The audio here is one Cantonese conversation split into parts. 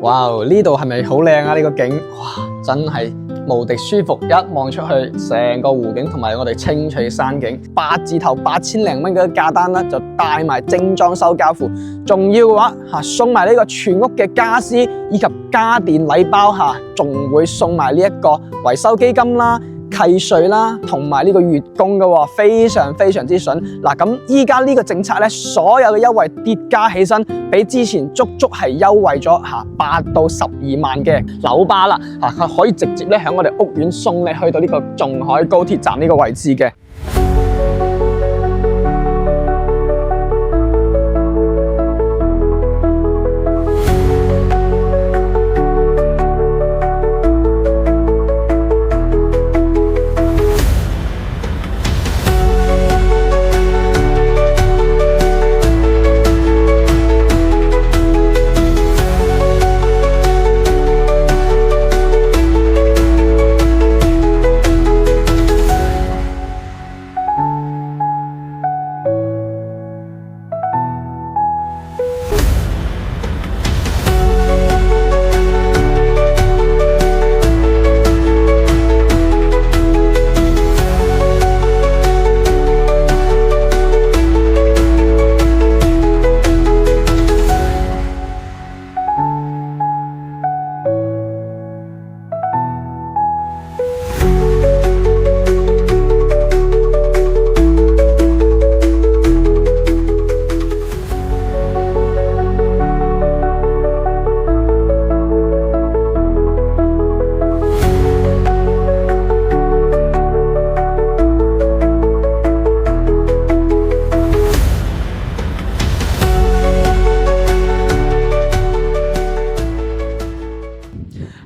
哇！呢度係咪好靚啊？呢個景，哇，真係無敵舒服！一望出去，成個湖景同埋我哋清脆嘅山景，8字頭8000零蚊嘅價單啦，就帶埋精裝修交付，仲要嘅話送埋呢個全屋嘅家私以及家電禮包仲會送埋呢一個維修基金啦、契稅啦，同埋呢個月供嘅喎，非常之筍。嗱，咁依家呢個政策咧，所有嘅優惠疊加起身，比之前足係優惠咗8到12萬嘅樓巴啦，可以直接咧喺我哋屋苑送你去到呢個仲海高鐵站呢個位置嘅。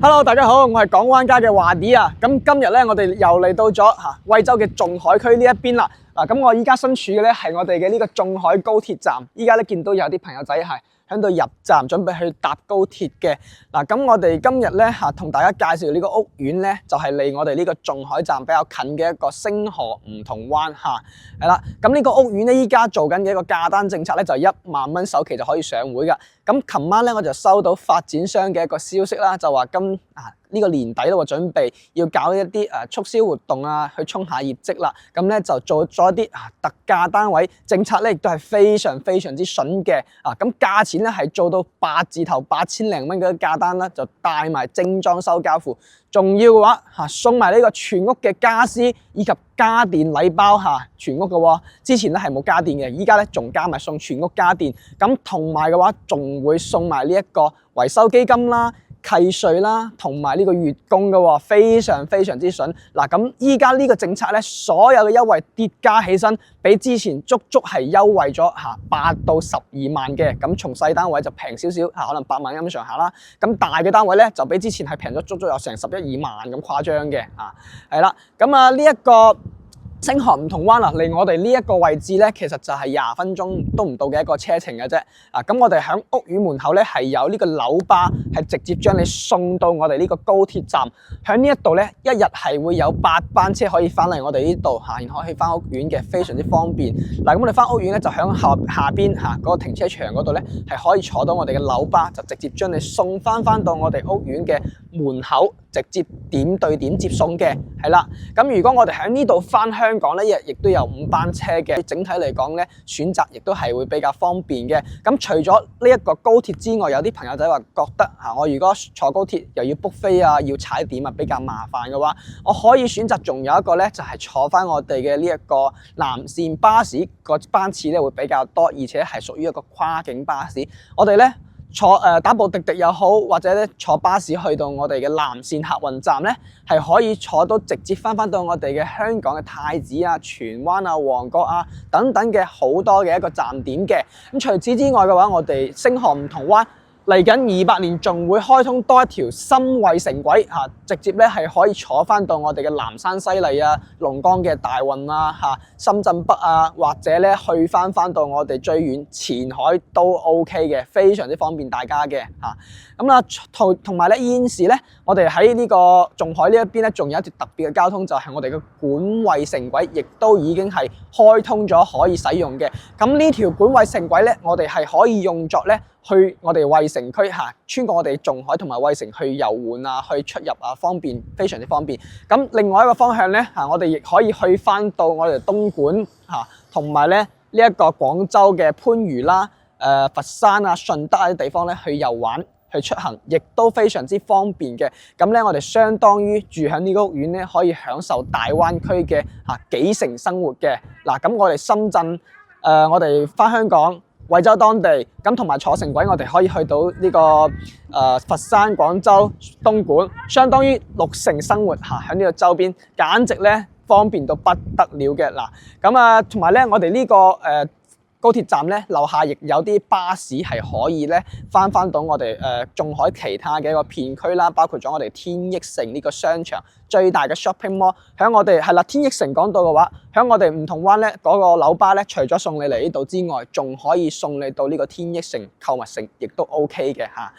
Hello， 大家好，我係港灣街嘅華迪啊。咁今日咧，我哋又嚟到咗惠州嘅仲海區呢一邊啦。咁我依家身處嘅咧係我哋嘅呢個仲海高鐵站。依家咧見到有啲朋友仔係喺度入站，準備去搭高鐵嘅。咁我哋今日咧同大家介紹呢個屋苑咧，就係離我哋呢個仲海站比較近嘅一個星河梧桐灣係啦。咁呢個屋苑咧，依家做緊嘅一個價單政策咧，就1萬蚊首期就可以上會噶。咁琴晚咧我就收到發展商嘅一個消息啦，就話呢個年底咯，準備要搞一啲促銷活動去衝下業績啦。咁咧就做咗一啲特價單位，政策咧亦都係非常之筍嘅。咁價錢咧係做到8字頭8000零蚊嘅價單啦，就帶埋精裝修交付，仲要嘅話送埋呢個全屋嘅家私以及家電禮包全屋嘅喎。之前咧係冇家電嘅，依家咧仲加埋送全屋家電。咁同埋嘅話，仲會送埋呢一個維修基金啦、契稅啦，同埋呢個月供嘅喎，非常之筍。嗱，咁依家呢個政策咧，所有嘅優惠疊加起身，比之前足係優惠咗8到12萬嘅。咁從細單位就平少少可能8萬咁上下啦。咁大嘅單位咧就比之前係平咗足有成11-12萬咁誇張嘅係啦。咁呢一個星河梧桐灣離我哋呢一個位置咧，其實就係20分鐘都唔到嘅一個車程嘅啫。咁我哋喺屋苑門口咧係有呢個樓巴，係直接將你送到我哋呢個高鐵站。喺呢一度咧，一日係會有8班車可以翻嚟我哋呢度然後可以翻屋苑嘅，非常之方便。咁我哋翻屋苑咧就喺下邊嗰個停車場嗰度咧係可以坐到我哋嘅樓巴，就直接將你送翻到我哋屋苑嘅門口，直接點對點接送嘅係啦。咁如果我哋喺呢度翻香港咧，亦都有5班車嘅。整體嚟講咧，選擇亦都係會比較方便嘅。咁除咗呢一個高鐵之外，有啲朋友仔話覺得我如果坐高鐵又要 book 飛要踩點比較麻煩嘅話，我可以選擇仲有一個咧，就係坐翻我哋嘅呢一個南線巴士，個班次咧會比較多，而且係屬於一個跨境巴士。我哋咧坐打部滴滴又好，或者咧坐巴士去到我哋嘅南線客運站咧，係可以坐到直接翻到我哋嘅香港嘅太子荃灣旺角等等嘅好多嘅一個站點嘅。咁除此之外嘅話，我哋星河梧桐灣嚟緊28年仲會開通多一條深惠城軌直接咧係可以坐翻到我哋嘅南山西麗龍崗嘅大運深圳北或者咧去翻到我哋最遠前海都 OK 嘅，非常之方便大家嘅咁同埋咧現時咧，我哋喺呢個仲海呢一邊咧，仲有一條特別嘅交通，就係我哋嘅管惠城軌，亦都已經係開通咗可以使用嘅。咁呢條管惠城軌咧，我哋係可以用作咧去我哋衛城區穿過我哋仲海同埋衛城去遊玩啊，去出入啊，方便，非常之方便。咁另外一個方向咧我哋亦可以去翻到我哋東莞同埋咧呢一個廣州嘅番禺啦、佛山啊、順德啊啲地方咧去遊玩。去出行亦都非常之方便嘅，咁咧我哋相當於住喺呢個屋苑咧，可以享受大灣區嘅幾成生活嘅。嗱，咁我哋深圳我哋翻香港惠州當地，咁同埋坐城軌，我哋可以去到呢個佛山、廣州、東莞，相當於6成生活喺呢個周邊，簡直咧方便到不得了嘅。嗱，咁同埋咧我哋呢個高鐵站咧樓下亦有啲巴士係可以咧翻到我哋仲海其他嘅一個片區啦，包括咗我哋天益城呢個商場最大嘅 shopping mall。喺我哋係啦，天益城講到嘅話，喺我哋梧桐灣咧嗰個樓巴咧，除咗送你嚟呢度之外，仲可以送你到呢個天益城購物城，亦都 OK 嘅嚇。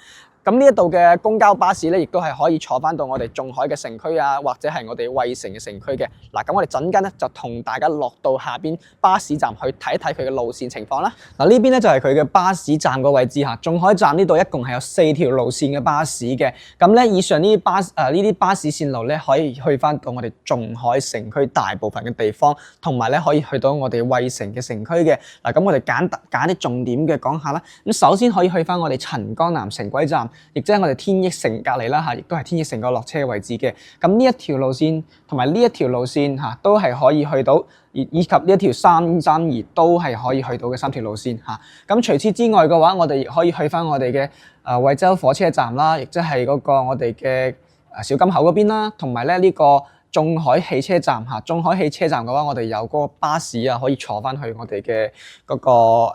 咁呢一度嘅公交巴士咧，亦都係可以坐翻到我哋仲海嘅城區啊，或者係我哋衛城嘅城區嘅。嗱，咁我哋陣間咧就同大家落到下邊巴士站去睇一睇佢嘅路線情況啦。嗱，呢邊咧就係佢嘅巴士站個位置嚇。仲海站呢度一共係有4條路線嘅巴士嘅。咁咧以上呢啲巴士線路咧可以去翻到我哋仲海城區大部分嘅地方，同埋咧可以去到我哋衛城嘅城區嘅。嗱，咁我哋揀啲重點嘅講下啦。咁首先可以去翻我哋陳江南城軌站。亦即係我哋天益城隔離啦亦都係天益城個落車嘅位置嘅。咁呢一條路線同埋呢一條路線都係可以去到，以及呢一條三爭而都係可以去到嘅3條路線咁除此之外嘅話，我哋亦可以去翻我哋嘅惠州火車站啦，亦即係嗰個我哋嘅小金口嗰邊啦，同埋咧呢個仲海汽車站仲海汽車站嘅話，我哋有嗰個巴士可以坐翻去我哋嘅嗰個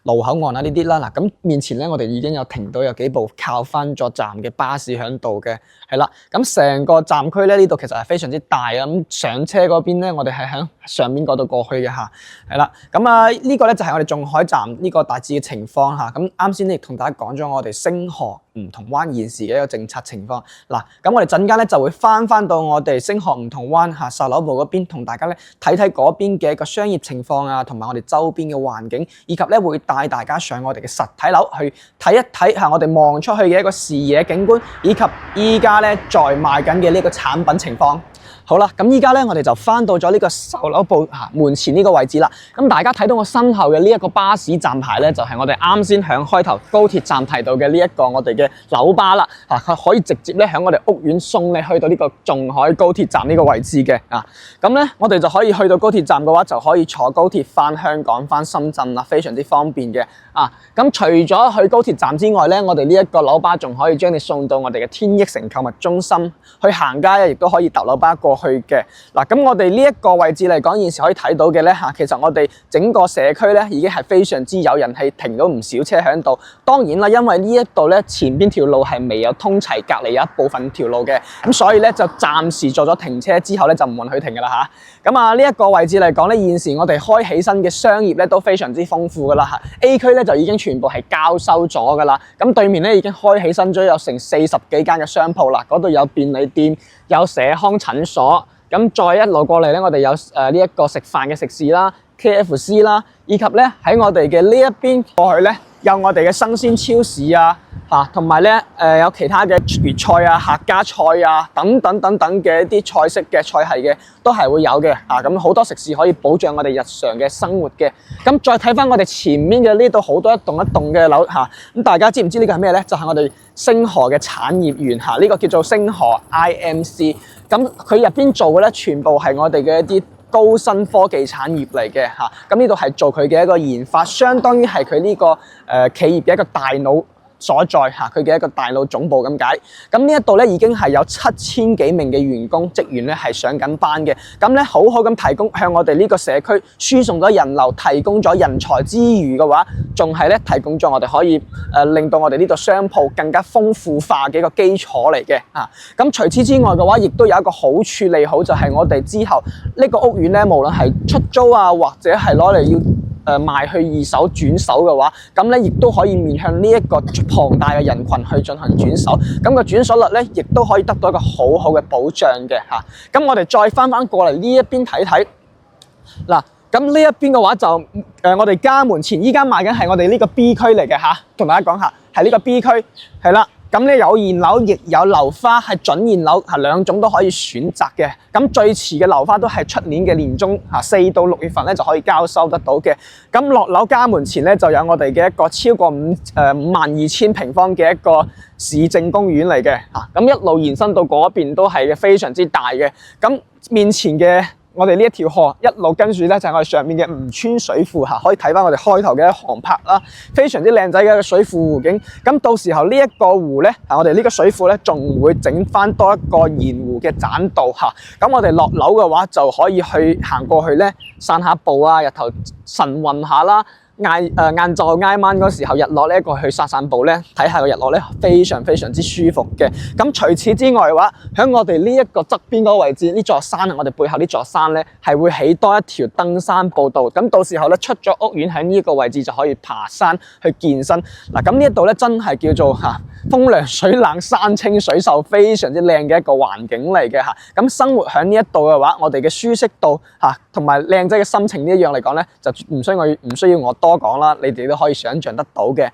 路口岸呢啲啦。嗱，咁面前咧，我哋已經有停到有幾部靠翻咗站嘅巴士喺度嘅，係啦。咁成個站區咧，呢度其實係非常之大啊。咁上車嗰邊咧，我哋係喺上面嗰度過去嘅係啦。咁呢個咧就係我哋仲海站呢個大致嘅情況咁啱先亦同大家講咗我哋星河梧桐灣現時嘅一個政策情況。嗱，咁我哋陣間咧就會翻到我哋星河梧桐灣售樓部嗰邊，同大家咧睇嗰邊嘅一個商業情況啊，同埋我哋周邊嘅環境，以及咧會帶大家上我哋嘅實體樓去睇一睇我哋望出去嘅一個視野景觀，以及依家咧在賣緊嘅呢個產品情況。好啦，咁依家咧我哋就翻到咗呢個售樓部門前呢個位置啦。咁大家睇到我身後嘅呢一個巴士站牌咧，就係我哋啱先響開頭高鐵站提到嘅呢一個我哋嘅樓巴啦。可以直接咧響我哋屋苑送你去到呢個仲海高鐵站呢個位置嘅。咁咧我哋就可以去到高鐵站嘅話，就可以坐高鐵翻香港、翻深圳啦，非常之方便嘅。咁除咗去高鐵站之外咧，我哋呢一個樓巴仲可以將你送到我哋嘅天益城購物中心去行街咧，亦都可以搭樓巴過去嘅。嗱，咁我哋呢一個位置嚟講，現時可以睇到嘅咧其實我哋整個社區咧已經係非常之有人氣，停到唔少車喺度。當然啦，因為呢一度咧前邊條路係未有通齊，隔離有一部分條路嘅，咁所以咧就暫時做咗停車之後咧就唔允許停㗎啦嚇。咁呢一個位置嚟講咧，現時我哋開起身嘅商業咧都非常之豐富㗎啦嚇。A 區咧就已經全部係交收咗㗎啦，咁對面咧已經開起身咗有成40幾間嘅商鋪啦，嗰度有便利店，有社康診所，咁再一路過嚟咧，我哋有呢一個食飯嘅食肆啦、KFC 啦，以及咧喺我哋嘅呢一邊過去咧，有我哋嘅生鮮超市啊，同埋咧有其他嘅粵菜啊、客家菜啊等等嘅一啲菜式嘅菜系嘅都係會有嘅。咁好多食肆可以保障我哋日常嘅生活嘅。咁再睇翻我哋前面嘅呢度好多一棟嘅樓咁大家知唔知呢個係咩咧？就係我哋星河嘅產業園呢個叫做星河 IMC。咁佢入邊做嘅咧，全部係我哋嘅一啲高新科技產業嚟嘅咁呢度係做佢嘅一個研發，相當於係佢呢個企業嘅一個大腦所在佢嘅一個大腦總部咁解。咁呢一度咧已經係有7000幾名嘅員工職員咧係上緊班嘅。咁咧好好咁提供向我哋呢個社區輸送咗人流，提供咗人才之餘嘅話，仲係咧提供咗我哋可以令到我哋呢度商鋪更加豐富化嘅一個基礎嚟嘅。咁除此之外嘅話，亦都有一個好處利好，就係我哋之後呢個屋苑咧，無論係出租啊，或者係攞嚟要賣去二手轉手嘅話，咁咧亦都可以面向呢一個龐大嘅人群去進行轉手，咁個轉手率咧亦都可以得到一個好嘅保障嘅。咁我哋再翻過嚟呢一邊睇睇。嗱，咁呢一邊嘅話就我哋家門前依家賣緊係我哋呢個 B 區嚟嘅嚇，同大家講下係呢個 B 區係啦。咁咧有現樓，亦有樓花，係準現樓，係兩種都可以選擇嘅。咁最遲嘅樓花都係出年嘅年中4到6月份咧就可以交收得到嘅。咁落樓家門前咧就有我哋嘅一個超過52,000平方嘅一個市政公園嚟嘅嚇。咁一路延伸到嗰邊都係非常之大嘅。咁面前嘅我哋呢一條河一路跟住咧就係我哋上面嘅吳村水庫嚇，可以睇翻我哋開頭嘅航拍啦，非常之靚仔嘅一個水庫湖景。咁到時候呢一個湖咧，我哋呢個水庫咧仲會整翻多一個沿湖嘅棧道嚇。咁我哋落樓嘅話就可以去行過去咧散下步啊，日頭晨運下啦。晏晝挨晚嗰時候日落呢一個去散步咧，睇下個日落咧非常非常之舒服嘅。咁除此之外嘅話，喺我哋呢一個側邊嗰個位置，呢座山我哋背後呢座山咧係會起多一條登山步道。咁到時候咧出咗屋苑喺呢個位置就可以爬山去健身。嗱，咁呢一度咧真係叫做風涼水冷山清水秀，非常之靚嘅一個環境嚟嘅嚇。咁生活喺呢一度嘅話，我哋嘅舒適度同埋靚仔嘅心情呢一樣嚟講咧，就唔需要我多講啦，你哋都可以想像得到嘅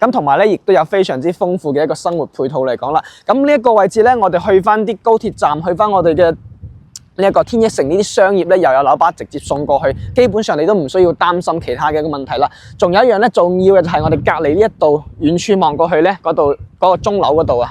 咁同埋咧，亦都有非常之豐富嘅一個生活配套嚟講啦。咁呢一個位置咧，我哋去翻啲高鐵站，去翻我哋嘅呢一個天一城呢啲商業咧，又有樓巴直接送過去，基本上你都唔需要擔心其他嘅一個問題啦。仲有一樣咧重要嘅就係我哋隔離呢一度遠處望過去咧，嗰度嗰個鐘樓嗰度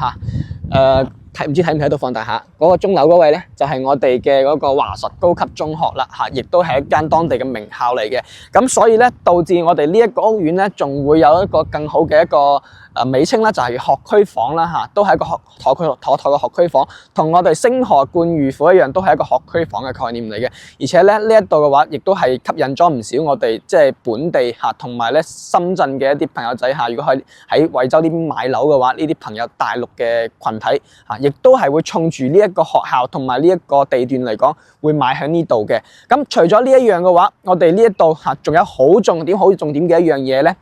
唔知睇唔睇到放大下嗰個鐘樓嗰位咧，就係我哋嘅嗰個華實高級中學啦亦都係一間當地嘅名校嚟嘅。咁所以咧，導致我哋呢一個屋苑咧，仲會有一個更好嘅一個美稱啦，就係學區房啦都係一個妥嘅學區房，同我哋星河冠御府一樣，都係一個學區房嘅概念嚟嘅。而且咧呢一度嘅話，亦都係吸引咗唔少我哋即係本地同埋咧深圳嘅一啲朋友仔如果喺惠州呢邊買樓嘅話，呢啲朋友大陸嘅群體亦都係會衝住呢一個學校同埋呢一個地段嚟講，會買喺呢度嘅。咁除咗呢一樣嘅話，我哋呢一度仲有好重點嘅一樣嘢咧，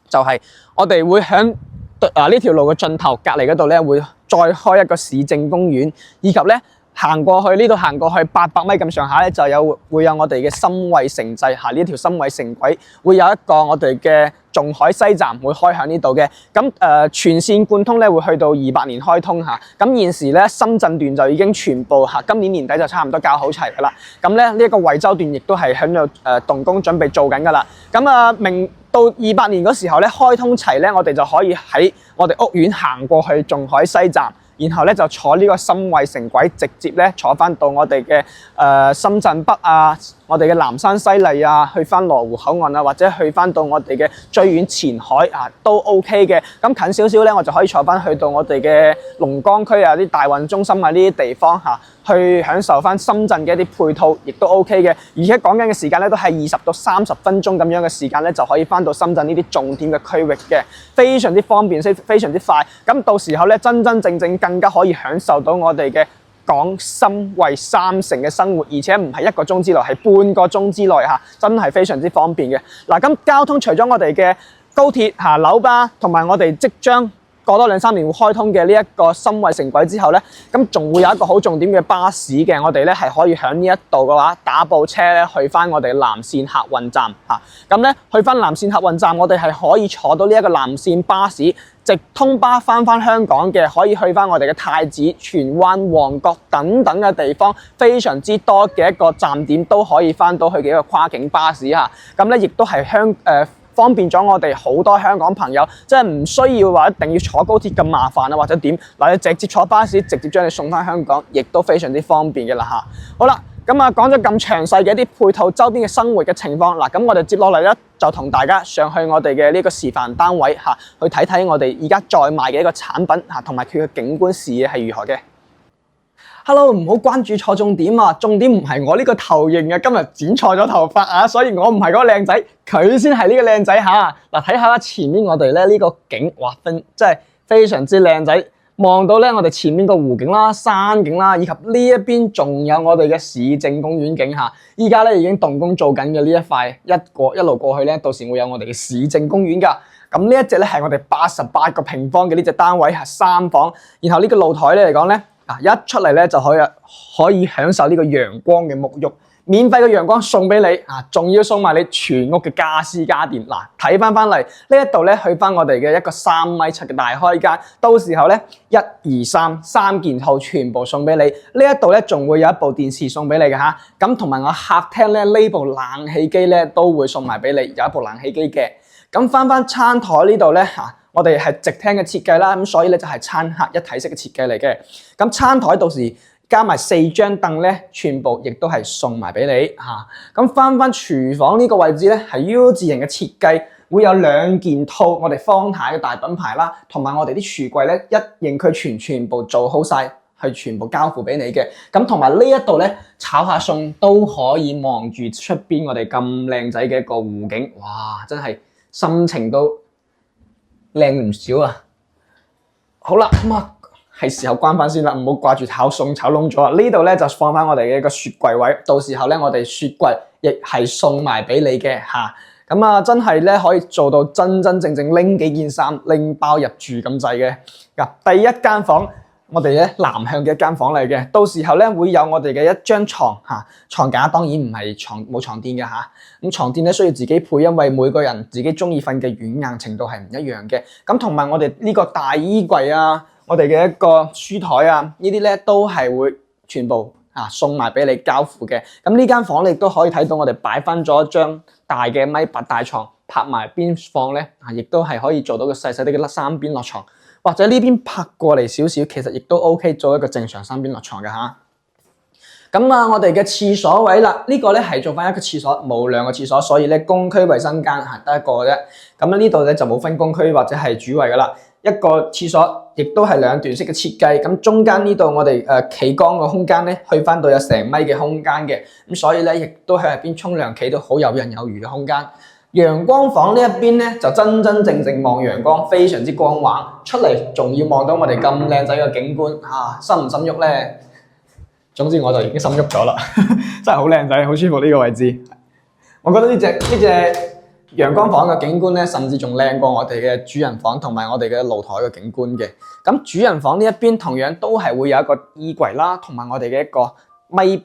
就係我哋會喺呢條路嘅盡頭隔離嗰度咧，會再開一個市政公園，以及咧行過去800米咁上下咧，就會有我哋嘅深惠城際呢條深惠城軌，會有一個我哋嘅仲海西站會開喺呢度嘅。咁全線貫通咧會去到28年開通咁現時咧深圳段就已經全部今年年底就差唔多搞好齊噶啦。咁咧呢一個惠州段亦都係喺度動工準備做緊噶啦。咁明到28年嗰時候咧開通齊咧，我哋就可以喺我哋屋苑行過去仲海西站。然後咧就坐呢個深惠城軌，直接咧坐翻到我哋嘅深圳北我哋嘅南山西麗去翻羅湖口岸或者去翻到我哋嘅最遠前海都 OK 嘅。咁近少少咧，我就可以坐翻去到我哋嘅龍崗區啲大運中心呢啲地方去享受翻深圳嘅一啲配套，亦都 OK 嘅。而且講緊嘅時間咧，都係20到30分鐘咁樣嘅時間咧，就可以翻到深圳呢啲重點嘅區域嘅，非常之方便，非常之快。咁到時候咧，真真正正更加可以享受到我哋嘅港深惠3城嘅生活，而且唔係1個鐘之內，係半個鐘之內真係非常之方便嘅。嗱，咁交通除咗我哋嘅高鐵樓巴，同埋我哋即將過多2-3年會開通嘅呢一個深惠城軌之後咧，咁仲會有一個好重點嘅巴士嘅，我哋咧係可以喺呢一度嘅話打部車咧去翻我哋南線客運站咁咧去翻南線客運站，我哋係可以坐到呢一個南線巴士直通巴翻香港嘅，可以去翻我哋嘅太子、荃灣、旺角等等嘅地方，非常之多嘅一個站點都可以翻到去嘅一個跨境巴士咁咧亦都係方便咗我哋好多香港朋友，即係唔需要話一定要坐高鐵咁麻煩或者點，你直接坐巴士直接將你送翻香港，亦都非常之方便嘅啦好啦，咁講咗咁詳細嘅一啲配套周邊嘅生活嘅情況，咁我哋接落嚟咧就同大家上去我哋嘅呢個示範單位去睇睇我哋而家在賣嘅一個產品同埋佢嘅景觀視野係如何嘅。Hello， 唔好關注錯重點重點唔係我呢個頭型今日剪錯咗頭髮所以我唔係嗰個靚仔，佢先係呢個靚仔嗱，睇下前面我哋咧呢個景，哇，真係非常之靚仔。望到咧我哋前面個湖景啦、山景啦，以及呢一邊仲有我哋嘅市政公園景依家咧已經動工做緊嘅呢一塊，一路過去咧，到時會有我哋嘅市政公園噶。咁呢一隻咧係我哋88個平方嘅呢隻單位3房，然後呢個露台咧嚟講咧。一出嚟咧就可以享受呢個陽光嘅沐浴，免費嘅陽光送俾你啊，仲要送埋你全屋嘅家私家電。嗱，睇翻嚟呢一度咧，去翻我哋嘅一個3.7米嘅大開間，到時候咧1、2、3件套全部送俾你。呢一度咧仲會有一部電視送俾你嘅嚇，咁同埋我客廳咧呢部冷氣機咧都會送埋俾你，有一部冷氣機嘅。咁翻餐台呢度咧嚇，我哋係直廳嘅設計啦，咁所以咧就係餐客一體式嘅設計嚟嘅。咁餐台到時加埋4張凳咧，全部亦都係送埋俾你嚇。咁翻廚房呢個位置咧係 U 字形嘅設計，會有2件套我哋方太嘅大品牌啦，同埋我哋啲櫥櫃咧一應俱全，全部做好晒，係全部交付俾你嘅。咁同埋呢一度咧炒下餸都可以望住出邊我哋咁靚仔嘅一個湖景，哇！真係〜心情都靚唔少啊！好啦，咁啊係時候關翻先啦，唔好掛住炒餸炒燶咗啊！呢度咧就放翻我哋嘅一個雪櫃位，到時候咧我哋雪櫃亦係送埋俾你嘅嚇。咁啊真係咧可以做到真真正正拎幾件衫拎包入住咁滯嘅。嗱，第一間房。我哋咧南向嘅一間房嚟嘅，到時候咧會有我哋嘅一張床嚇，床架當然唔係冇床墊嘅嚇，咁床墊咧需要自己配，因為每個人自己中意瞓嘅軟硬程度係唔一樣嘅。咁同埋我哋呢個大衣櫃啊，我哋嘅一個書台啊，呢啲咧都係會全部送埋俾你交付嘅。咁呢間房你亦都可以睇到我哋擺翻咗一張大嘅1.8米大床，拍埋邊放咧亦都係可以做到個細細啲嘅3邊落床。或者呢邊拍過嚟少少，其實亦都 OK 做一個正常3邊落床嘅嚇。咁啊，我哋嘅廁所位啦，呢個咧係做翻一個廁所，冇2個廁所，所以咧公區衞生間得一個嘅啫。咁呢度咧就冇分公區或者係主衞噶啦，一個廁所亦都係2段式嘅設計。咁中間呢度我哋企缸嘅空間咧，去翻到有成米嘅空間嘅，咁所以咧亦都喺入邊沖涼企到好游刃有餘嘅空間。陽光房呢一邊咧就真真正正望陽光，非常之光滑。出嚟仲要望到我哋咁靚仔嘅景觀，心唔心喐咧？總之我就已經心喐咗啦，真係好靚仔，好舒服呢個位置。我覺得呢隻陽光房嘅景觀咧，甚至仲靚過我哋嘅主人房同埋我哋嘅露台嘅景觀嘅。咁主人房呢一邊同樣都係會有一個衣櫃啦，同埋我哋嘅一個1.8米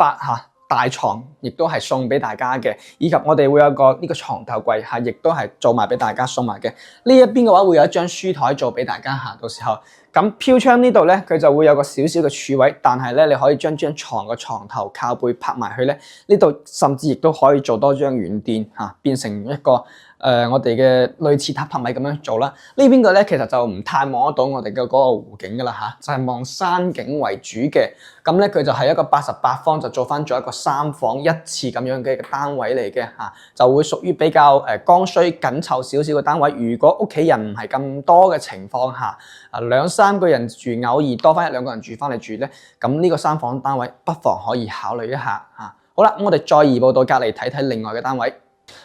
大床亦都係送俾大家嘅，以及我哋會有個呢個床頭櫃嚇，亦都係做埋俾大家送埋嘅。呢一邊嘅話會有一張書台做俾大家嚇，到時候咁飄窗呢度咧，佢就會有個少少嘅儲位，但係咧你可以將張床嘅床頭靠背拍埋去咧，呢度甚至亦都可以做多張軟墊嚇，變成一個我哋嘅類似榻榻米咁樣做啦。呢邊嘅咧其實就唔太望得到我哋嘅嗰個湖景噶啦嚇，就係望山景為主嘅。咁咧佢就係一個88方，就做翻咗一個3房1廁咁樣嘅一個單位嚟嘅嚇，就會屬於比較剛需緊湊少少嘅單位。如果屋企人唔係咁多嘅情況下，2、3個人住，偶爾多翻1、2個人住翻嚟住咧，咁呢個3房單位不妨可以考慮一下嚇。好啦，我哋再移步到隔離睇睇另外嘅單位。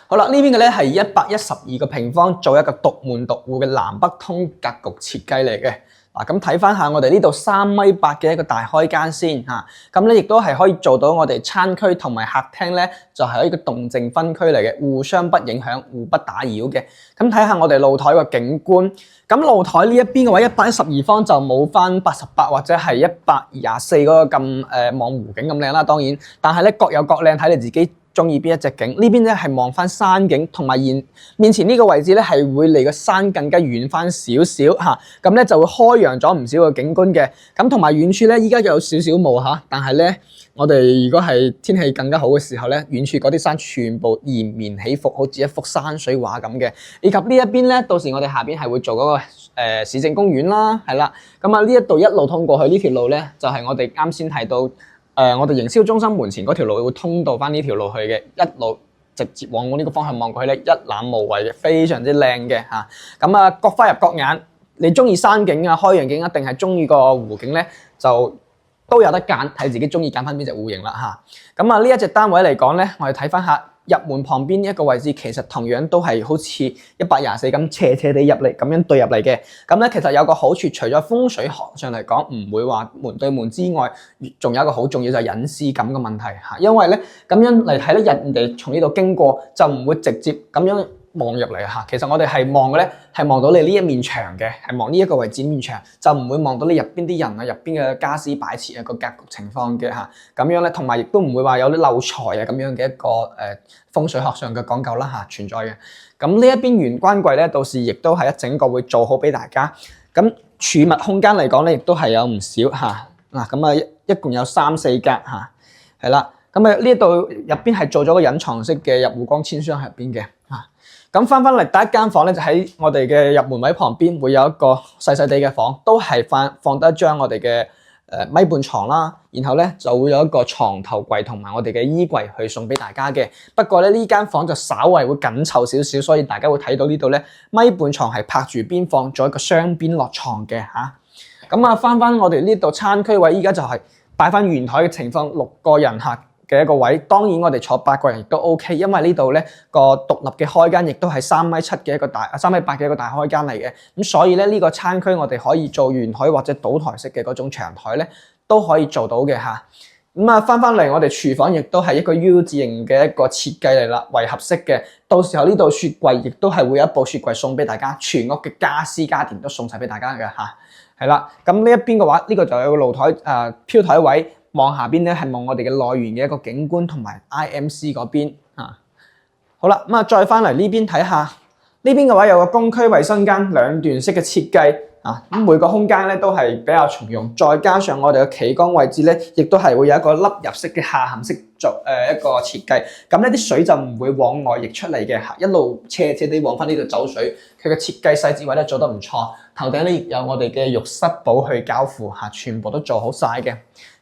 好啦，呢邊嘅咧係112個平方，做一個獨門獨戶嘅南北通格局設計嚟嘅。咁睇翻下我哋呢度3.8米嘅一個大開間先嚇，咁咧亦都係可以做到我哋餐區同埋客廳咧，就係一個動靜分區嚟嘅，互相不影響、互不打擾嘅。咁睇下我哋露台個景觀，咁露台呢一邊嘅話112方就冇翻88或者係124嗰個咁望湖景咁靚啦，當然，但係咧各有各靚，睇你自己中意邊一隻景。呢邊咧係望翻山景，同埋面前呢個位置咧係會離個山更加遠翻少少嚇，咁咧就會開揚咗唔少個景觀嘅。咁同埋遠處咧，依家有少少霧嚇，但係咧我哋如果係天氣更加好嘅時候咧，遠處嗰啲山全部延綿起伏，好似一幅山水畫咁嘅。以及呢一邊咧，到時我哋下邊係會做嗰個市政公園啦，係啦。咁啊呢一度一路通過去呢條路咧，就係我哋啱先提到。我哋營銷中心門前嗰條路會通到翻呢條路去嘅，一路直接往我呢個方向望過去咧，一覽無遺嘅，非常之靚嘅嚇。咁啊，各花入各眼，你中意山景啊、開揚景啊，定係中意個湖景咧，就都有得揀，睇自己中意揀翻邊隻戶型啦嚇。咁啊，呢一隻單位嚟講咧，我哋睇翻下。入門旁邊呢一個位置，其實同樣都係好似124咁斜斜地入嚟，咁樣對入嚟嘅。咁咧其實有個好處，除咗風水學上嚟講唔會話門對門之外，仲有一個好重要就係隱私感嘅問題嚇。因為咧咁樣嚟睇咧，人哋從呢度經過就唔會直接咁樣望入嚟嚇。其實我哋係望嘅咧，係望到你呢一面牆嘅，係望呢一個位置面牆，就唔會望到你入邊啲人啊、入邊嘅家私擺設啊個格局情況嘅嚇。咁樣咧，同埋亦都唔會話有啲漏財啊咁樣嘅一個風水學上嘅講究啦嚇存在嘅。咁呢一邊玄關櫃咧，到時亦都係一整個會做好俾大家。咁儲物空間嚟講咧，亦都係有唔少嚇。嗱，咁啊一共有3、4格嚇，係啦。咁啊呢度入邊係做咗個隱藏式嘅入戶光纖箱喺入邊嘅嚇。咁翻嚟第一間房咧，就喺我哋嘅入門位旁邊會有一個細細地嘅房，都係放得一張我哋嘅米半床啦。然後咧就會有一個床頭櫃同埋我哋嘅衣櫃去送俾大家嘅。不過咧呢間房就稍為會緊湊少少，所以大家會睇到呢度咧米半床係拍住邊放咗一個雙邊落床嘅嚇。咁啊翻我哋呢度餐區位，依家就係擺翻圓台嘅情況，6個人客嘅一個位。當然我哋坐8個人亦都 OK， 因為呢度咧個獨立嘅開間亦都係3.7米嘅一個大3.8米嘅一個大開間嚟嘅。咁所以咧呢個餐區我哋可以做圓台或者倒台式嘅嗰種長台咧都可以做到嘅嚇。咁啊翻嚟我哋廚房亦都係一個 U 字形嘅一個設計嚟啦，圍合式嘅。到時候呢度雪櫃亦都係會有一部雪櫃送俾大家，全屋嘅家私家電都送晒俾大家嘅嚇。係啦，咁呢一邊嘅話，呢個就有個露台飄台位，望下邊咧係望我哋嘅內園嘅一個景觀同埋 IMC 嗰邊啊。好啦，咁啊再翻嚟呢邊睇下，呢邊嘅話有個公區衛生間兩段式嘅設計啊，咁每個空間咧都係比較重用，再加上我哋嘅企缸位置咧，亦都係會有一個凹入式嘅下陷式做一個設計，咁呢啲水就唔會往外溢出嚟嘅嚇，一路斜地往翻呢度走水，佢嘅設計細節位咧做得唔錯。頭頂咧亦有我哋嘅浴室寶去交付嚇，全部都做好晒嘅。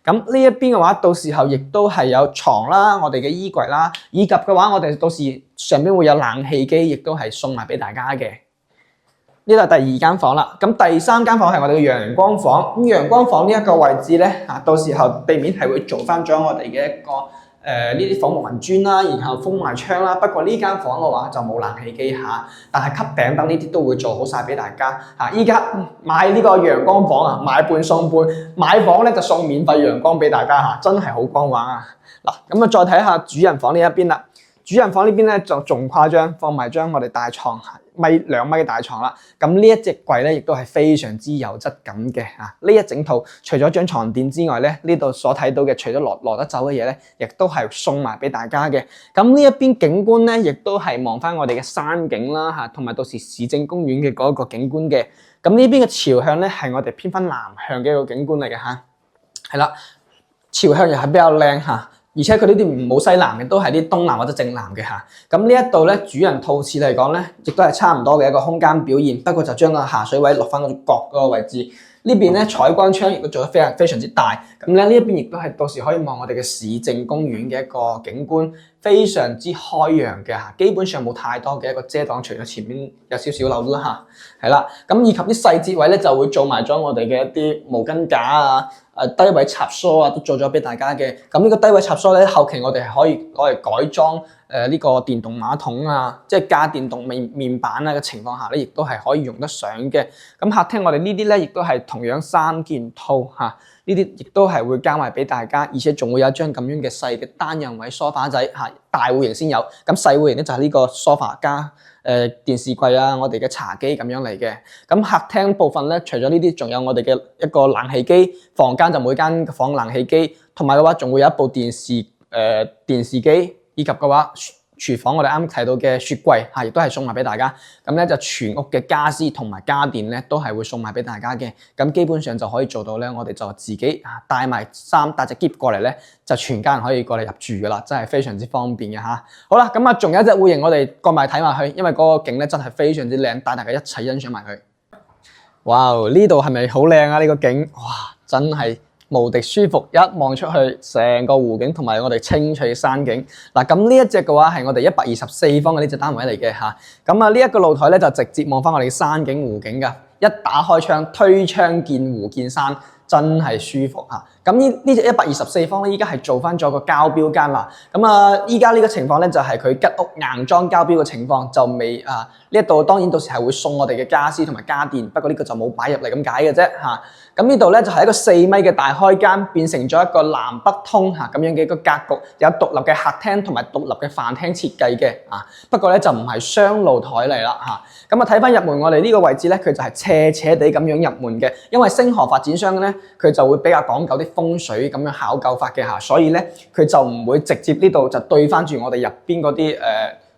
咁呢一邊嘅話，到時候亦都係有床啦，我哋嘅衣櫃啦，以及嘅話，我哋到時上邊會有冷氣機，亦都係送埋俾大家嘅。呢度係第2間房啦，咁第3間房係我哋嘅陽光房。咁陽光房呢一個位置咧，到時候地面係會做翻咗我哋嘅一個呢啲仿木紋磚啦，然後封埋窗啦。不過呢間房嘅話就冇冷氣機嚇，但係吸頂燈呢啲都會做好晒俾大家嚇。依家買呢個陽光房啊，買半送半，買房咧就送免費陽光俾大家嚇，真係好光環啊！嗱，咁啊再睇下主人房呢一邊啦。主人房呢邊咧就仲誇張，放埋張我哋大床2米嘅大床啦。咁呢一隻櫃咧亦都係非常之有質感嘅嚇。呢一整套除咗張床墊之外咧，呢度所睇到嘅除咗攞得走嘅嘢咧，亦都係送埋俾大家嘅。咁呢一邊景觀咧，亦都係望翻我哋嘅山景啦嚇，同埋到時市政公園嘅嗰個景觀嘅。咁呢邊嘅朝向咧係我哋偏翻南向嘅一個景觀嚟嘅嚇。係啦，朝向又係比較靚嚇。而且佢呢啲冇西南嘅，都係啲東南或者正南嘅嚇。咁呢一度咧，主人套廁嚟講咧，亦都係差唔多嘅一個空間表現。不過就將個下水位落翻個角嗰個位置。呢邊咧採光窗亦都做得非常之大。咁咧呢一邊亦都係到時可以望我哋嘅市政公園嘅一個景觀，非常之開揚嘅嚇。基本上冇太多嘅一個遮擋，除咗前面有少少漏啦嚇。係啦，咁以及啲細節位咧就會做埋咗我哋嘅一啲毛巾架啊。低位插梳啊，都做咗俾大家嘅。咁呢個低位插梳咧，後期我哋係可以攞嚟改裝呢個電動馬桶啊，即係加電動面板啊嘅情況下咧，亦都係可以用得上嘅。咁客廳我哋呢啲咧，亦都係同樣3件套嚇，呢啲亦都係會加埋俾大家，而且仲會有一張咁樣嘅細嘅單人位梳化仔嚇，大戶型先有。咁細戶型咧就係呢個梳化加電視櫃啊，我哋嘅茶幾咁樣嚟嘅。咁客廳部分咧，除咗呢啲，仲有我哋嘅一個冷氣機，房間就每間房冷氣機，同埋嘅話仲會有一部電視機，以及嘅話廚房我哋啱提到嘅雪櫃嚇，亦都係送埋俾大家。咁咧就全屋嘅家私同埋家電咧，都係會送埋俾大家嘅。咁基本上就可以做到咧，我哋就自己帶埋衫帶隻篋過嚟咧，就全家人可以過嚟入住噶啦，真係非常之方便嘅嚇。好啦，咁啊仲有一隻戶型，我哋過埋睇埋去，因為嗰個景咧真係非常之靚，帶大家一齊欣賞埋佢。哇！呢度係咪好靚啊？呢個景哇，真係〜無敵舒服，一望出去成個湖景同埋我哋青翠山景。嗱，咁呢一隻嘅話係我哋124方嘅呢隻單位嚟嘅嚇。咁啊呢一個露台咧就直接望翻我哋嘅山景湖景㗎。一打開窗，推窗見湖見山。真係舒服嚇，咁呢隻124方咧，依家係做翻咗個膠標間啦。咁啊，依家呢個情況咧就係佢吉屋硬裝膠標嘅情況，就未啊呢一度當然到時係會送我哋嘅家私同埋家電，不過呢個就冇擺入嚟咁解嘅啫嚇。咁呢度咧就係一個4米嘅大開間，變成咗一個南北通嚇咁樣嘅一個格局，有獨立嘅客廳同埋獨立嘅飯廳設計嘅啊。不過咧就唔係雙露台嚟啦嚇。咁啊睇翻入門我哋呢個位置咧，佢就係斜斜地咁樣入門嘅，因為星河發展商咧佢就會比較講究啲風水咁樣考究法嘅嚇，所以咧佢就唔會直接呢度就對翻住我哋入邊嗰啲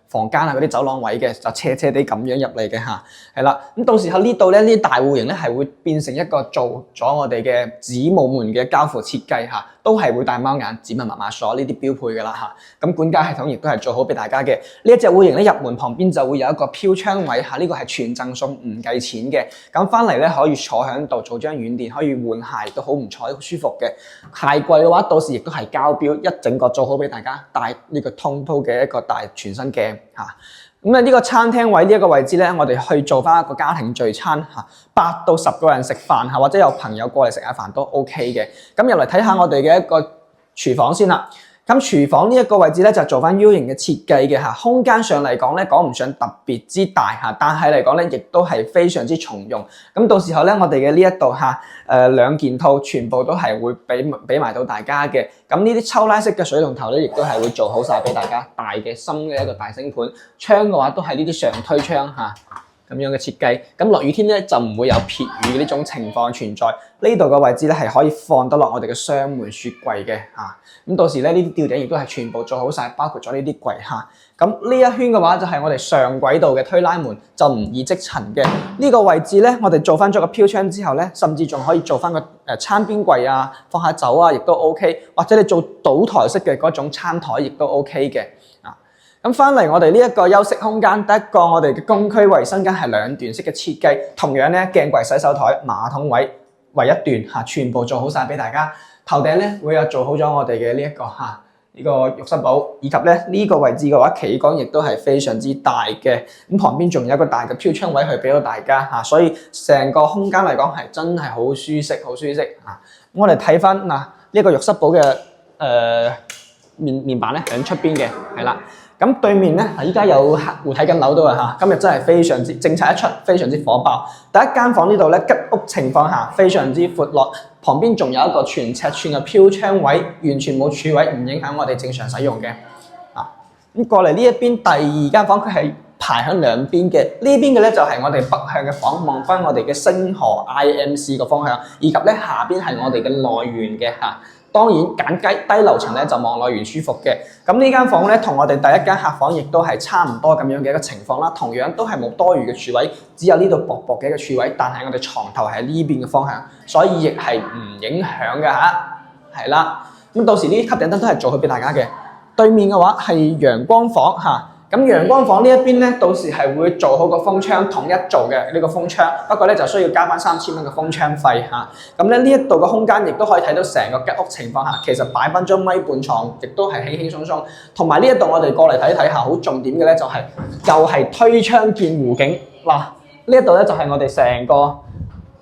房間啊嗰啲走廊位嘅，就斜斜地咁樣入嚟嘅嚇，係啦。咁到時候呢度咧呢啲大戶型咧係會變成一個做咗我哋嘅子母門嘅交付設計嚇，都係會帶貓眼、指紋密碼鎖呢啲標配嘅啦嚇。咁管家系統亦都係做好俾大家嘅。呢一隻戶型咧入門旁邊就會有一個飄窗位嚇，呢個係全贈送唔計錢嘅。咁翻嚟咧可以坐喺度做張軟墊，可以換鞋都好唔錯，好舒服嘅。鞋櫃嘅話，到時亦都係膠標一整個做好俾大家，帶呢個通鋪嘅一個大全身鏡。咁呢個餐廳位呢一個位置咧，我哋去做翻一個家庭聚餐8到10個人食飯或者有朋友過嚟食下飯都 OK 嘅。咁入嚟睇下我哋嘅一個廚房先啦。咁廚房呢一個位置咧就做翻 U 型嘅設計嘅嚇，空間上嚟講咧講唔上特別之大嚇，但係嚟講咧亦都係非常之重用。咁到時候咧我哋嘅呢一度嚇2件套全部都係會俾埋到大家嘅。咁呢啲抽拉式嘅水龍頭咧亦都係會做好晒俾大家，大嘅深嘅一個大星盤。窗嘅話都係呢啲上推窗嚇。咁樣嘅設計，咁落雨天咧就唔會有撇雨嘅呢種情況存在。呢度嘅位置咧係可以放得落我哋嘅雙門雪櫃嘅嚇。咁到時咧呢啲吊頂亦都係全部做好晒，包括咗呢啲櫃嚇。咁呢一圈嘅話就係我哋上軌道嘅推拉門，就唔易積塵嘅。呢個位置咧，我哋做翻咗個飄窗之後咧，甚至仲可以做翻個餐邊櫃啊，放下酒啊，亦都 OK。或者你做倒台式嘅嗰種餐台，亦都 OK 嘅。咁翻嚟我哋呢一個休息空間，第一個我哋嘅公區衞生間係2段式嘅設計，同樣咧鏡櫃、洗手台、馬桶位為一段嚇，全部做好晒俾大家。頭頂咧會有做好咗我哋嘅呢一個呢個浴室寶，以及咧呢個位置嘅話，企缸亦都係非常之大嘅。咁旁邊仲有一個大嘅飄窗位去俾到大家嚇，所以成個空間嚟講係真係好舒適，好舒適嚇。我哋睇翻呢一個浴室寶嘅面板咧喺出邊嘅，係啦。咁對面咧，依家有客戶睇緊樓都啊嚇，今日真係非常之政策一出，非常之火爆。第一間房呢度咧吉屋情況下非常之闊落，旁邊仲有一個全尺寸嘅飄窗位，完全冇柱位，唔影響我哋正常使用嘅。咁過嚟呢一邊第二間房，佢係排喺兩邊嘅，呢邊嘅咧就係我哋北向嘅房，望翻我哋嘅星河 IMC 個方向，以及咧下邊係我哋嘅內園嘅嚇。當然揀低樓層咧就望內園舒服嘅。咁呢間房咧同我哋第一間客房亦都係差唔多咁樣嘅一個情況啦，同樣都係冇多餘嘅柱位，只有呢度薄薄嘅一個柱位，但係我哋床頭係呢邊嘅方向，所以亦係唔影響嘅嚇，係啦。咁到時呢啲吸頂燈都係做好俾大家嘅。對面嘅話係陽光房嚇。咁陽光房呢一邊咧，到時係會做好個風窗，統一做嘅呢個風窗。不過咧就需要加翻3000蚊嘅風窗費嚇。咁咧呢一度嘅空間亦都可以睇到成個吉屋情況下，其實擺翻張米半床，亦都係輕輕鬆鬆。同埋呢一度我哋過嚟睇睇下，好重點嘅咧就係又係推窗見湖景。嗱，呢一度咧就係我哋成個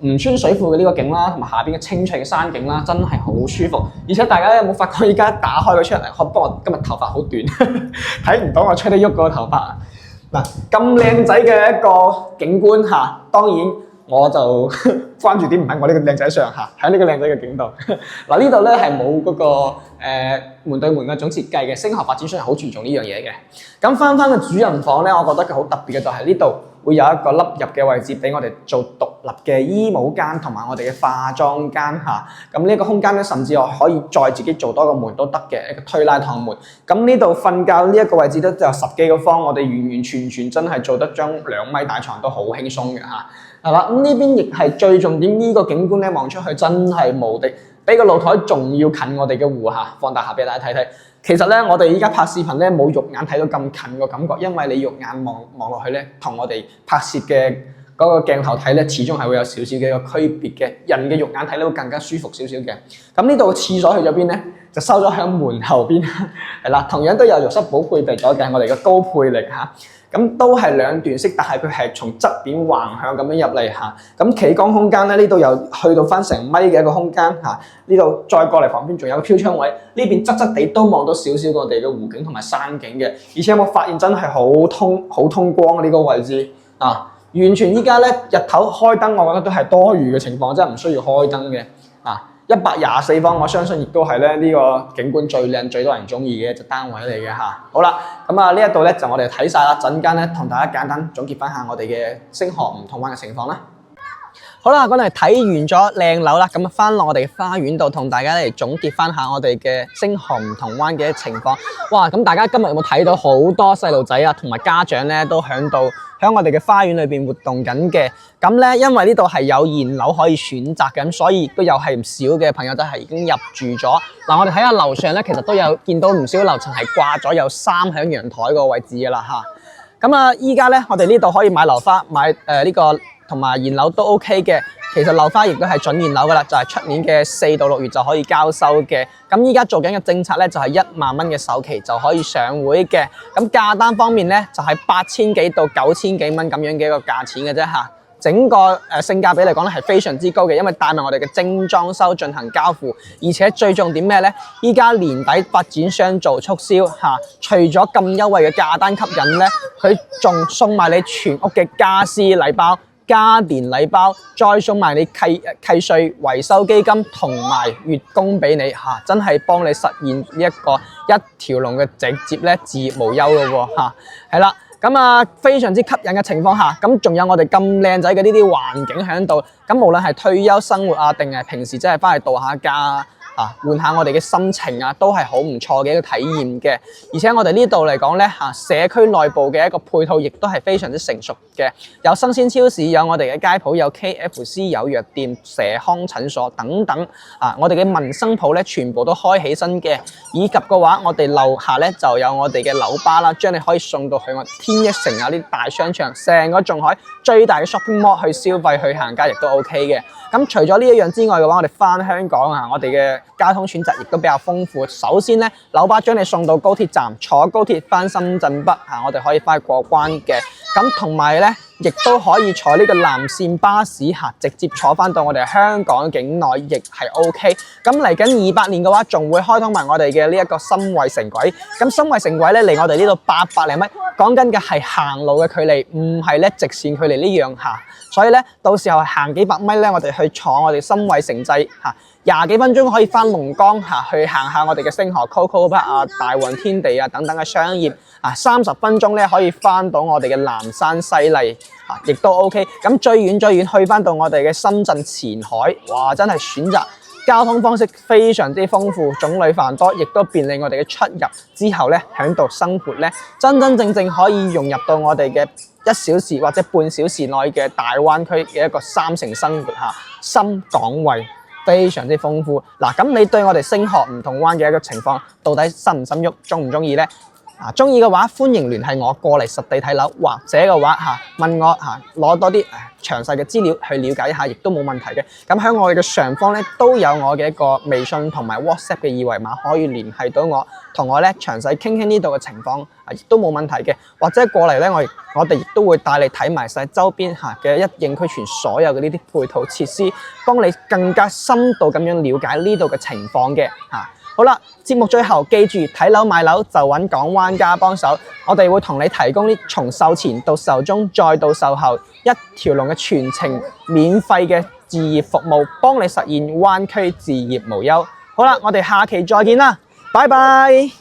吳川水庫嘅呢個景啦，同埋下邊嘅清脆嘅山景啦，真係好舒服。而且大家有冇發覺而家打開佢出嚟？不過我今日頭髮好短，睇唔到我吹得喐嗰個頭髮啊！嗱，咁靚仔嘅一個景觀嚇，當然我就關注點唔喺我呢個靚仔上嚇，喺呢個靚仔嘅景度。嗱，呢度咧係冇嗰個門對門嗰種設計嘅，星河發展商係好注重呢樣嘢嘅。咁翻個主人房咧，我覺得佢好特別嘅就係呢度會有一個凹入嘅位置俾我哋做獨立嘅衣帽間同埋我哋嘅化妝間嚇。咁呢個空間咧，甚至我可以再自己做多個門都得嘅一個推拉趟門。咁呢度瞓覺呢一個位置都有10幾個方，我哋完完全全真係做得張2米大床都好輕鬆嘅嚇。係啦，咁呢邊亦係最重點，呢個景觀咧望出去真係無敵，比個露台仲要近我哋嘅湖嚇。放大下俾大家睇睇。其實咧，我哋依家拍視頻咧冇肉眼睇到咁近個感覺，因為你肉眼望落去咧，同我哋拍攝嘅嗰個鏡頭睇咧，始終係會有少少嘅一個區別嘅。人嘅肉眼睇咧會更加舒服少少嘅。咁呢度嘅廁所去咗邊咧？就收咗喺門後邊，係啦，同樣都有浴室寶配備咗嘅我哋嘅高配力嚇。咁都係兩段式，但係佢係從側邊橫向咁樣入嚟嚇。咁企缸空間咧，呢度又去到翻成米嘅一個空間嚇。呢度再過嚟旁邊仲有個飄窗位，呢邊側側地都望到少少我哋嘅湖景同埋山景嘅。而且有冇發現真係好通光呢個位置啊？完全依家咧日頭開燈，我覺得都係多餘嘅情況，真係唔需要開燈嘅啊。124方，我相信亦都係咧呢個景觀最靚、最多人中意嘅一隻單位嚟嘅嚇。好啦，咁啊呢一度咧就我哋睇晒啦，陣間咧同大家簡單總結翻下我哋嘅星河梧桐灣嘅情況啦。好啦，我哋睇完咗靚樓啦，咁啊翻落我哋花園度同大家嚟總結翻下我哋嘅星河梧桐灣嘅情況。哇！咁大家今日有冇睇到好多細路仔啊，同埋家長咧都喺我哋嘅花園裏邊活動緊嘅？咁咧，因為呢度係有現樓可以選擇嘅，咁所以亦都有係唔少嘅朋友仔係已經入住咗。嗱，我哋睇下樓上咧，其實都有見到唔少樓層係掛咗有衫喺陽台個位置噶啦嚇。咁啊，依家咧我哋呢度可以買樓花，買呢個同埋現樓都 OK 嘅。其實樓花亦都係準現樓噶啦，就係出年嘅4到6月就可以交收嘅。咁依家做緊嘅政策咧，就係1萬蚊嘅首期就可以上會嘅。咁價單方面咧，就係8000幾到9000幾蚊咁樣嘅一個價錢嘅啫嚇。整個性價比嚟講咧係非常之高嘅，因為帶埋我哋嘅精裝修進行交付，而且最重點咩咧？依家年底發展商做促銷嚇，除咗咁優惠嘅價單吸引咧，佢仲送埋你全屋嘅家私禮包、家電禮包，再送埋你契稅維修基金同埋月供俾你嚇，真係幫你實現呢一個一條龍嘅直接咧置業無憂咯喎嚇，係啦。咁啊，非常之吸引嘅情況下，咁仲有我哋咁靚仔嘅呢啲環境喺度，咁無論係退休生活啊，定係平時真係翻去度下假啊，換下我哋嘅心情啊，都係好唔錯嘅一個體驗嘅。而且我哋呢度嚟講咧嚇，社區內部嘅一個配套亦都係非常之成熟嘅，有生鮮超市，有我哋嘅街鋪，有 KFC， 有藥店、社康診所等等啊。我哋嘅民生鋪咧，全部都開起身嘅。以及嘅話，我哋樓下咧就有我哋嘅樓巴啦，將你可以送到去我天一城啊呢啲大商場，成個仲海最大嘅 shopping mall 去消費去行街亦都 OK 嘅。咁除咗呢一樣之外嘅話，我哋翻香港啊，我哋嘅交通選擇亦都比較豐富。首先咧，樓巴將你送到高鐵站，坐高鐵翻深圳北啊，我哋可以翻去過關嘅。咁同埋咧，亦都可以坐呢個南線巴士嚇，直接坐翻到我哋香港境內，亦係 OK。咁嚟緊28年嘅話，仲會開通埋我哋嘅呢一個深惠城軌。咁深惠城軌咧，離我哋呢度800零米，講緊嘅係行路嘅距離，唔係咧直線距離呢樣嚇。所以咧，到時候行幾百米咧，我哋去坐我哋深惠城際嚇，20幾分鐘可以翻龍崗嚇，去行下我哋嘅星河 Coco Park 啊、大運天地啊等等嘅商業啊，30分鐘咧可以翻到我哋嘅南山西麗啊，亦都 OK。咁最遠去翻到我哋嘅深圳前海，哇！真係選擇交通方式非常之豐富，種類繁多，亦都便利我哋嘅出入。之後咧喺度生活咧，真正可以融入到我哋嘅1小時或者半小時內嘅大灣區嘅一個3城生活嚇，深港惠非常之豐富。嗱，咁你對我哋星河梧桐灣嘅一個情況，到底心唔心喐，中唔中意咧？中意嘅話，歡迎聯繫我過嚟實地睇樓，或者嘅話問我攞多啲詳細嘅資料去了解一下，亦都冇問題嘅。咁喺我哋嘅上方咧都有我嘅一個微信同埋 WhatsApp 嘅二維碼，可以聯繫到我，同我咧詳細傾呢度嘅情況，亦都冇問題嘅。或者過嚟咧，我哋亦都會帶你睇埋晒周邊嘅一應俱全所有嘅呢啲配套設施，幫你更加深度咁樣了解呢度嘅情況嘅嚇。好啦，節目最後記住睇樓買樓就揾港灣家幫手，我哋會同你提供啲從售前到售中再到售後一條龍嘅全程免費嘅置業服務，幫你實現灣區置業無憂。好啦，我哋下期再見啦，拜拜。